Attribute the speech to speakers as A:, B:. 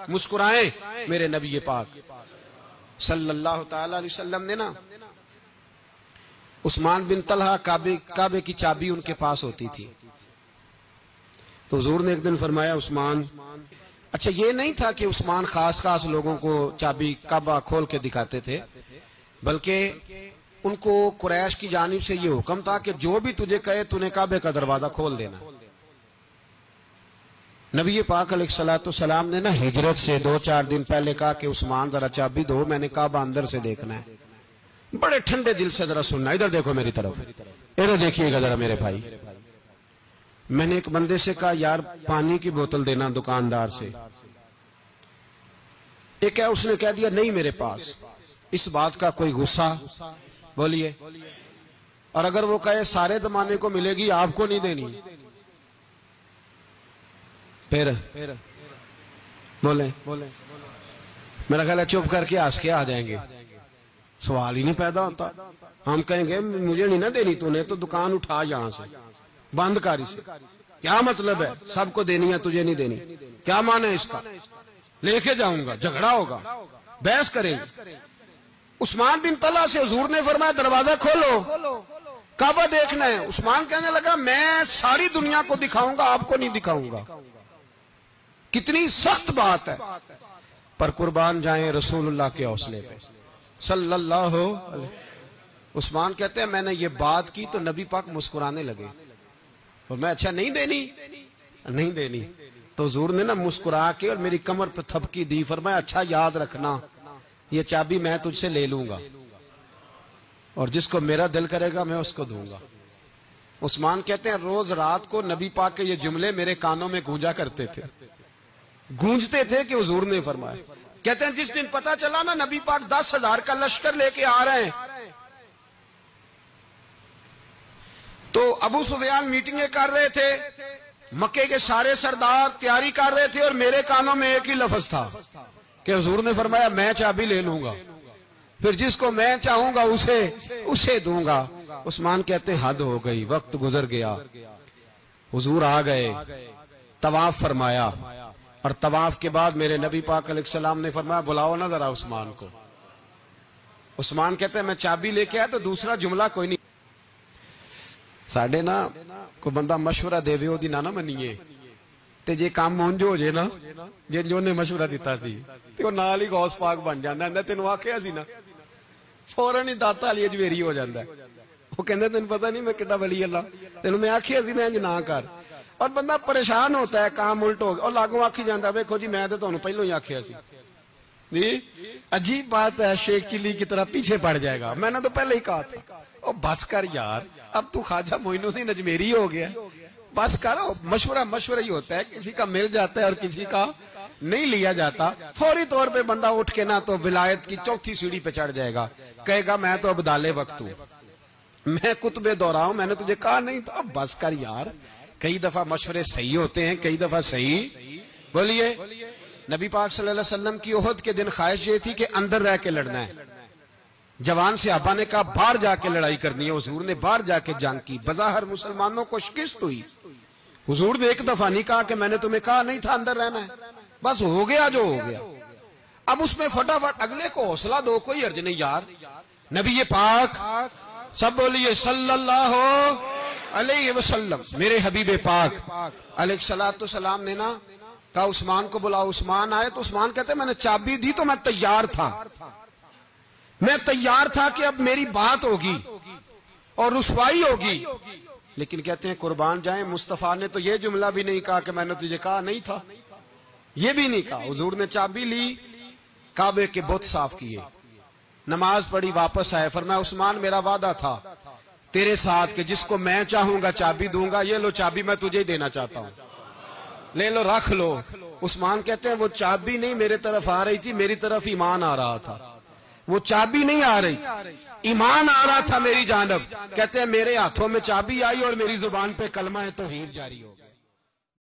A: مسکرائیں میرے نبی پاک صلی اللہ تعالی علیہ وسلم نے نا عثمان بن طلحہ کعبے کی چابی ان کے پاس ہوتی تھی، تو حضور نے ایک دن فرمایا عثمان، اچھا یہ نہیں تھا کہ عثمان خاص لوگوں کو چابی کعبہ کھول کے دکھاتے تھے، بلکہ ان کو قریش کی جانب سے یہ حکم تھا کہ جو بھی تجھے کہے تو نے کعبے کا دروازہ کھول دینا۔ نبی پاک علیہ الصلوۃ والسلام نے نا ہجرت سے 2-4 دن پہلے کہا کہ عثمان ذرا چابی دو، میں نے کعبہ اندر سے دیکھنا ہے۔ بڑے ٹھنڈے دل سے ذرا سننا، ادھر دیکھو میری طرف، ادھر دیکھیے گا ذرا میرے بھائی۔ میں نے ایک بندے سے کہا یار پانی کی بوتل دینا دکاندار سے، ایک ہے اس نے کہہ دیا نہیں میرے پاس۔ اس بات کا کوئی غصہ بولیے، اور اگر وہ کہے سارے زمانے کو ملے گی آپ کو نہیں دینی، پھر بولیں میرا خیال ہے چپ کر کے ہنس کے آ جائیں گے، سوال ہی نہیں پیدا ہوتا۔ ہم کہیں گے مجھے نہیں نہ دینی، تو نے تو دکان اٹھا یہاں سے بند کاری سے، کیا مطلب ہے سب کو دینی ہے تجھے نہیں دینی، کیا معنی ہے اس کا؟ لے کے جاؤں گا، جھگڑا ہوگا، بحث کریں گے۔ عثمان بن طلحہ سے حضور نے فرمایا دروازہ کھولو، کعبہ دیکھنا ہے۔ عثمان کہنے لگا میں ساری دنیا کو دکھاؤں گا، آپ کو نہیں دکھاؤں گا۔ کتنی سخت بات ہے، پر قربان جائیں رسول اللہ کے حوصلے پہ صلی اللہ علیہ۔ عثمان کہتے ہیں میں نے یہ بات کی تو نبی پاک مسکرانے لگے، اور میں اچھا نہیں دینی، تو حضور نے نا مسکرا کے اور میری کمر پہ تھپکی دی، فرمایا اچھا یاد رکھنا یہ چابی میں تجھ سے لے لوں گا، اور جس کو میرا دل کرے گا میں اس کو دوں گا۔ عثمان کہتے ہیں روز رات کو نبی پاک کے یہ جملے میرے کانوں میں گونجتے تھے کہ حضور نے فرمایا۔ کہتے ہیں جس دن پتا چلا نا نبی پاک 10,000 کا لشکر لے کے آ رہے ہیں، تو ابو سفیان میٹنگیں کر رہے تھے، مکے کے سارے سردار تیاری کر رہے تھے، اور میرے کانوں میں ایک ہی لفظ تھا کہ حضور نے فرمایا میں چابی لے لوں گا، پھر جس کو میں چاہوں گا اسے دوں گا۔ عثمان کہتے ہیں حد ہو گئی، وقت گزر گیا، حضور آ گئے، طواف فرمایا، اور طواف کے بعد میرے نبی پاک علیہ السلام نے فرمایا بلاؤ نا ذرا عثمان کو۔ عثمان کہتے ہیں میں چابی لے کے آیا تو دوسرا جملہ کوئی نہیں۔ ساڑھے نا کوئی بندہ مشورہ دے وہ نہ منیے، تے جے کام مونج ہو جائے نا جو نے مشورہ دیتا سی تے وہ نال ہی غوث پاک بن جاتا ہے، تینوں آکھیا سی نا، فوراً ہی داتا علی اجمیری ہو جاتا ہے۔ وہ کہندے تینوں پتہ نہیں میں کڈا ولی اللہ، تینوں میں آکھیا سی میں انج نہ کر، اور بندہ پریشان ہوتا ہے کام الٹ ہو گیا، اور لاگوں آکھی جاتا ویکھو جی میں تے تانوں پہلوں ہی آکھیا سی۔ جی عجیب بات ہے، شیخ چلی کی طرح پیچھے پڑ جائے گا، میں نے تو پہلے ہی کہا تھا۔ او بس کر یار، اب تو خواجہ معین الدین اجمیری ہو گیا، بس کرو۔ مشورہ ہی ہوتا ہے، کسی کا مل جاتا ہے اور کسی کا نہیں لیا جاتا۔ فوری طور پہ بندہ اٹھ کے نہ تو ولایت کی 4تھی سیڑھی پہ چڑھ جائے گا، کہے گا میں تو ابدال وقت ہوں، میں کتب دورہ ہوں، میں نے تجھے کہا نہیں تھا۔ بس کر یار، کئی دفعہ مشورے صحیح ہوتے ہیں، کئی دفعہ صحیح بولیے۔ نبی پاک صلی اللہ علیہ وسلم کی احد کے دن خواہش یہ تھی کہ اندر رہ کے لڑنا ہے۔ جوان صحابہ نے کہا باہر جا کے لڑائی کرنی ہے، حضور نے باہر جا کے جنگ کی، بظاہر مسلمانوں کو شکست ہوئی۔ حضور نے ایک دفعہ نہیں کہا کہ میں نے تمہیں کہا نہیں تھا اندر رہنا ہے، بس ہو گیا جو ہو گیا۔ اب اس میں فٹافٹ اگلے کو حوصلہ دو، کوئی حرج نہیں یار۔ نبی پاک سب بولیے صلی اللہ علیہ وسلم، میرے حبیب پاک علیہ الصلوۃ والسلام نے نا کہا عثمان کو بلاؤ۔ عثمان آئے تو عثمان کہتے میں نے چابی دی تو میں تیار تھا کہ اب میری بات ہوگی اور رسوائی ہوگی، لیکن کہتے ہیں قربان جائیں مصطفیٰ نے تو یہ جملہ بھی نہیں کہا کہ میں نے تجھے کہا نہیں تھا، یہ بھی نہیں کہا۔ حضور نے چابی لی، کعبے کے بت صاف کیے، نماز پڑھی، واپس آئے، فرمایا عثمان میرا وعدہ تھا تیرے ساتھ کہ جس کو میں چاہوں گا چابی دوں گا، یہ لو چابی میں تجھے ہی دینا چاہتا ہوں، لے لو رکھ لو۔ عثمان کہتے ہیں وہ چابی نہیں میرے طرف آ رہی تھی، میری طرف ایمان آ رہا تھا، وہ چابی نہیں آ رہی، ایمان آ رہا تھا میری جانب۔ کہتے ہیں میرے ہاتھوں میں چابی آئی اور میری زبان پہ کلمہ توحید جاری ہو گیا۔